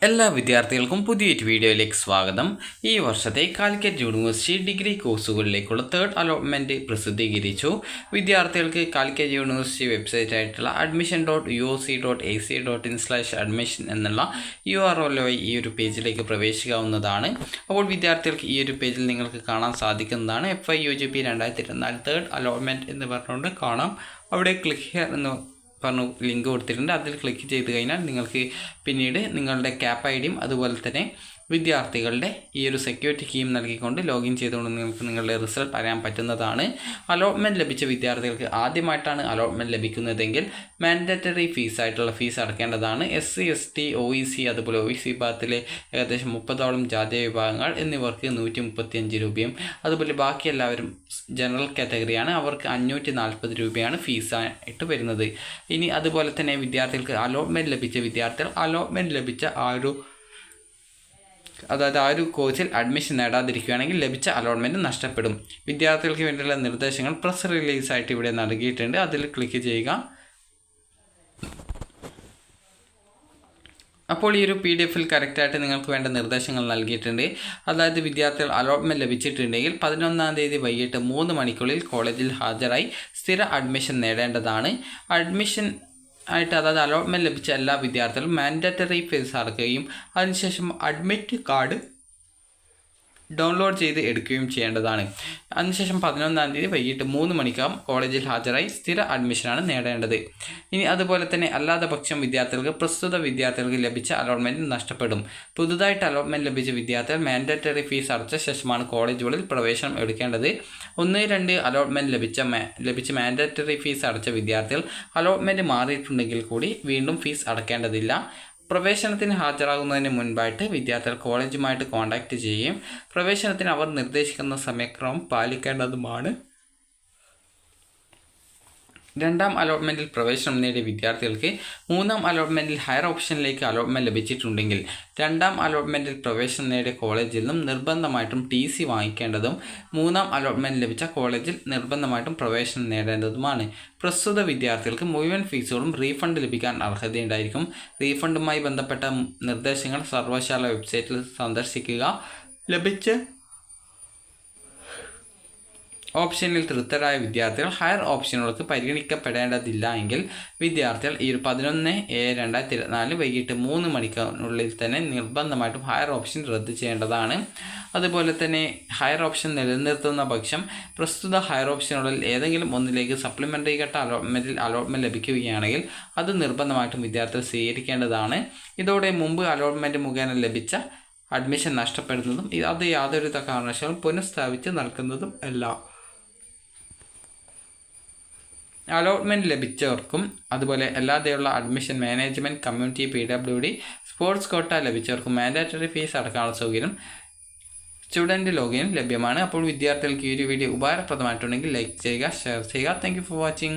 എല്ലാ വിദ്യാർത്ഥികൾക്കും പുതിയൊരു വീഡിയോയിലേക്ക് സ്വാഗതം. ഈ വർഷത്തെ കാലിക്കറ്റ് യൂണിവേഴ്സിറ്റി ഡിഗ്രി കോഴ്സുകളിലേക്കുള്ള തേർഡ് അലോട്ട്മെൻറ്റ് പ്രസിദ്ധീകരിച്ചു. വിദ്യാർത്ഥികൾക്ക് കാലിക്കറ്റ് യൂണിവേഴ്സിറ്റി വെബ്സൈറ്റായിട്ടുള്ള admission.uoc.ac.in/admission എന്നുള്ള URL വഴി ഈ ഒരു പേജിലേക്ക് പ്രവേശിക്കാവുന്നതാണ്. അപ്പോൾ വിദ്യാർത്ഥികൾക്ക് ഈ ഒരു പേജിൽ നിങ്ങൾക്ക് കാണാൻ സാധിക്കുന്നതാണ് FIUGP 2024 തേർഡ് അലോട്ട്മെൻറ്റ് എന്ന് പറഞ്ഞുകൊണ്ട് കാണാം. അവിടെ ക്ലിക്ക് ഹിയർ എന്ന് പറഞ്ഞു ലിങ്ക് കൊടുത്തിട്ടുണ്ട്. അതിൽ ക്ലിക്ക് ചെയ്ത് കഴിഞ്ഞാൽ നിങ്ങൾക്ക് പിന്നീട് നിങ്ങളുടെ CAP ഐഡിയും അതുപോലെ തന്നെ വിദ്യാർത്ഥികളുടെ ഈ ഒരു സെക്യൂരിറ്റി കീയും നൽകിക്കൊണ്ട് ലോഗിൻ ചെയ്തുകൊണ്ട് നിങ്ങൾക്ക് നിങ്ങളുടെ റിസൾട്ട് അറിയാൻ പറ്റുന്നതാണ്. അലോട്ട്മെൻറ്റ് ലഭിച്ച വിദ്യാർത്ഥികൾക്ക് ആദ്യമായിട്ടാണ് അലോട്ട്മെൻറ്റ് ലഭിക്കുന്നതെങ്കിൽ മാൻഡറ്ററി ഫീസായിട്ടുള്ള ഫീസ് അടക്കേണ്ടതാണ്. SC ST OEC അതുപോലെ OEC വിഭാഗത്തിലെ ഏകദേശം 30ഓളം ജാതീയ വിഭാഗങ്ങൾ എന്നിവർക്ക് 135 രൂപയും അതുപോലെ ബാക്കി എല്ലാവരും ജനറൽ കാറ്റഗറിയാണ്, അവർക്ക് 540 രൂപയാണ് ഫീസായിട്ട് വരുന്നത്. ഇനി അതുപോലെ തന്നെ വിദ്യാർത്ഥികൾക്ക് അലോട്ട്മെൻറ്റ് ലഭിച്ച വിദ്യാർത്ഥികൾ അലോട്ട്മെൻറ്റ് ലഭിച്ച ആ ഒരു കോഴ്സിൽ അഡ്മിഷൻ നേടാതിരിക്കുകയാണെങ്കിൽ ലഭിച്ച അലോട്ട്മെൻറ്റ് നഷ്ടപ്പെടും. വിദ്യാർത്ഥികൾക്ക് വേണ്ടിയുള്ള നിർദ്ദേശങ്ങൾ പ്രസ് റിലീസായിട്ട് ഇവിടെ നൽകിയിട്ടുണ്ട്. അതിൽ ക്ലിക്ക് ചെയ്യുക. അപ്പോൾ ഈ ഒരു PDF-ൽ കറക്റ്റായിട്ട് നിങ്ങൾക്ക് വേണ്ട നിർദ്ദേശങ്ങൾ നൽകിയിട്ടുണ്ട്. അതായത് വിദ്യാർത്ഥികൾ അലോട്ട്മെൻറ്റ് ലഭിച്ചിട്ടുണ്ടെങ്കിൽ 11-ാം തീയതി വൈകിട്ട് 3 മണിക്കുള്ളിൽ കോളേജിൽ ഹാജരായി സ്ഥിര അഡ്മിഷൻ നേടേണ്ടതാണ്. അഡ്മിഷൻ ആയിട്ട് അതായത് അലോട്ട്മെൻറ്റ് ലഭിച്ച എല്ലാ വിദ്യാർത്ഥികളും മാൻഡറ്ററി ഫീസ് അടക്കുകയും അതിനുശേഷം അഡ്മിറ്റ് കാർഡ് ഡൗൺലോഡ് ചെയ്ത് എടുക്കുകയും ചെയ്യേണ്ടതാണ്. അതിനുശേഷം 11-ാം തീയതി വൈകിട്ട് 3 മണിക്കകം കോളേജിൽ ഹാജരായി സ്ഥിര അഡ്മിഷനാണ് നേടേണ്ടത്. ഇനി അതുപോലെ തന്നെ അല്ലാതെ പക്ഷം വിദ്യാർത്ഥികൾക്ക് പ്രസ്തുത വിദ്യാർത്ഥികൾക്ക് ലഭിച്ച അലോട്ട്മെൻറ്റ് നഷ്ടപ്പെടും. പുതുതായിട്ട് അലോട്ട്മെൻറ്റ് ലഭിച്ച വിദ്യാർത്ഥികൾ മാൻഡറ്ററി ഫീസ് അടച്ച ശേഷമാണ് കോളേജുകളിൽ പ്രവേശനം എടുക്കേണ്ടത്. 1-2 അലോട്ട്മെൻറ്റ് ലഭിച്ച മാൻഡറ്ററി ഫീസ് അടച്ച വിദ്യാർത്ഥികൾ അലോട്ട്മെൻറ്റ് മാറിയിട്ടുണ്ടെങ്കിൽ കൂടി വീണ്ടും ഫീസ് അടക്കേണ്ടതില്ല. പ്രവേശനത്തിന് ഹാജരാകുന്നതിന് മുൻപായിട്ട് വിദ്യാർത്ഥികൾ കോളേജുമായിട്ട് കോൺടാക്റ്റ് ചെയ്യുകയും പ്രവേശനത്തിന് അവർ നിർദ്ദേശിക്കുന്ന സമയക്രമം പാലിക്കേണ്ടതുമാണ്. 2-ാം അലോട്ട്മെൻറ്റിൽ പ്രവേശനം നേടിയ വിദ്യാർത്ഥികൾക്ക് 3-ാം അലോട്ട്മെൻറ്റിൽ ഹയർ ഓപ്ഷനിലേക്ക് അലോട്ട്മെൻറ്റ് ലഭിച്ചിട്ടുണ്ടെങ്കിൽ 2-ാം അലോട്ട്മെൻറ്റിൽ പ്രവേശനം നേടിയ കോളേജിൽ നിന്നും നിർബന്ധമായിട്ടും TC വാങ്ങിക്കേണ്ടതും 3-ാം അലോട്ട്മെൻറ്റ് ലഭിച്ച കോളേജിൽ നിർബന്ധമായിട്ടും പ്രവേശനം നേടേണ്ടതുമാണ്. പ്രസ്തുത വിദ്യാർത്ഥികൾക്ക് മുഴുവൻ ഫീസുകളും റീഫണ്ട് ലഭിക്കാൻ അർഹതയുണ്ടായിരിക്കും. റീഫണ്ടുമായി ബന്ധപ്പെട്ട നിർദ്ദേശങ്ങൾ സർവകലാശാല വെബ്സൈറ്റിൽ സന്ദർശിക്കുക. ലഭിച്ച ഓപ്ഷനിൽ തൃപ്തരായ വിദ്യാർത്ഥികൾ ഹയർ ഓപ്ഷനുകൾക്ക് പരിഗണിക്കപ്പെടേണ്ടതില്ല എങ്കിൽ വിദ്യാർത്ഥികൾ ഈ 11/7/2024 വൈകിട്ട് 3 മണിക്കുള്ളിൽ തന്നെ നിർബന്ധമായിട്ടും ഹയർ ഓപ്ഷൻ റദ്ദ് ചെയ്യേണ്ടതാണ്. അതുപോലെ തന്നെ ഹയർ ഓപ്ഷൻ നിലനിർത്തുന്ന പക്ഷം പ്രസ്തുത ഹയർ ഓപ്ഷനുകളിൽ ഏതെങ്കിലും ഒന്നിലേക്ക് സപ്ലിമെൻ്ററി ഘട്ട അലോട്ട്മെൻറ്റ് ലഭിക്കുകയാണെങ്കിൽ അത് നിർബന്ധമായിട്ടും വിദ്യാർത്ഥികൾ സ്വീകരിക്കേണ്ടതാണ്. ഇതോടെ മുമ്പ് അലോട്ട്മെൻറ്റ് മുഖേന ലഭിച്ച അഡ്മിഷൻ നഷ്ടപ്പെടുന്നതും അത് യാതൊരു കാരണവശാലും പുനഃസ്ഥാപിച്ച് നൽകുന്നതും അല്ല. അലോട്ട്മെൻറ്റ് ലഭിച്ചവർക്കും അതുപോലെ അല്ലാതെയുള്ള admission management community PWD sports quota ലഭിച്ചവർക്കും മാൻഡറ്ററി ഫീസ് അടക്കാനുള്ള സൗകര്യം സ്റ്റുഡൻറ്റ് ലോഗിനും ലഭ്യമാണ്. അപ്പോൾ വിദ്യാർത്ഥികൾക്ക് ഈ ഒരു വീഡിയോ ഉപകാരപ്രദമായിട്ടുണ്ടെങ്കിൽ ലൈക്ക് ചെയ്യുക, ഷെയർ ചെയ്യുക. Thank you for watching.